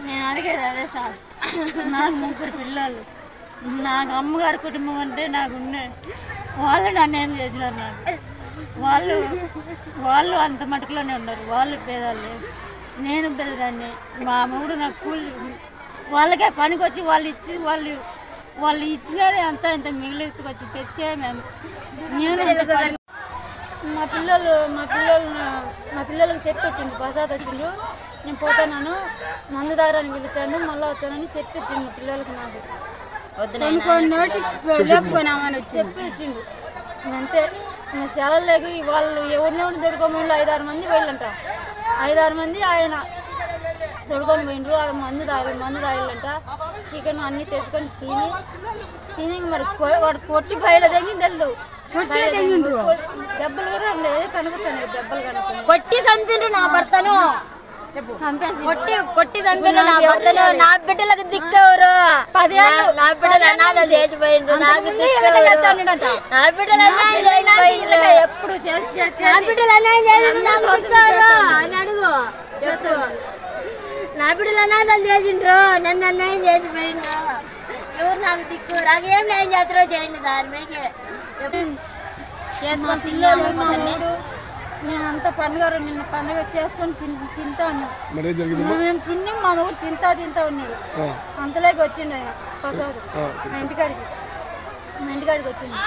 నేను అడిగేది అదే సార్. నాకు 3 పిల్లలు, నాకు అమ్మగారి కుటుంబం అంటే నాకు వాళ్ళు నన్ను ఏం చేసినారు. నాకు వాళ్ళు అంత మటుకులోనే ఉన్నారు. వాళ్ళు పేదవాళ్ళు, నేను పేదదాన్ని. మా మొగుడు నాకు కూలి వాళ్ళకే పనికి వచ్చి వాళ్ళు ఇచ్చినది అంతా ఇంత మిగిలించుకొచ్చి తెచ్చే మేము మా పిల్లలకు చెప్పించిండు. ప్రసాద్ వచ్చిండు, నేను పోతాను మందు దారాన్ని పిలిచాను, మళ్ళీ వచ్చానని చెప్పించిండు పిల్లలకి. నాకు చెప్పుకున్నామని చెప్పించిండు. అంతే సెలవులేకి వాళ్ళు ఎవరినెవరిని తొడుకోమని 5-6 మంది వెళ్ళంట. 5-6 మంది ఆయన తొడుకొని పోయినరు. వాళ్ళ మందు తాగిలంట. చికెన్ అన్నీ తెచ్చుకొని తిని మరి వాడు కొట్టి బయట తెగింది తెలియదు. దెబ్బలు కూడా లేదు, కనుకుతాను దెబ్బలు కనుక కొట్టి చంపిండ్రు నా భర్తను. కొట్టి చంపిండ్రు నా భర్తను. నా బిడ్డలకు దిక్కవరు, నా బిడ్డలు అనాథ చేసిపోయిండ్రు. నాకు నా బిడ్డలు అన్యాయం చేసిపోయిండ్రు. ఎప్పుడు నా బిడ్డలు అన్యాయం చేసిండ్రు, నాకు దిక్కవరు అని అడుగు చెప్పు. నా బిడ్డలు అనాథలు చేసిండ్రు, నన్ను అన్యాయం చేసిపోయిండ్రు. ఎవరు నాకు దిక్కు? నాకు ఏం న్యాయం చేస్తారో చేయండి. దాని మీద చేసుకొని తిన్నాము. నేనంతా నిన్న పండుగ చేసుకొని తింటా ఉన్నాం. మేము తిని మా ఊరు తింటా ఉన్నాడు. అంతలోకి వచ్చిండు ఆయన ప్రసాద్ మా ఇంటికాడికి వచ్చిండు.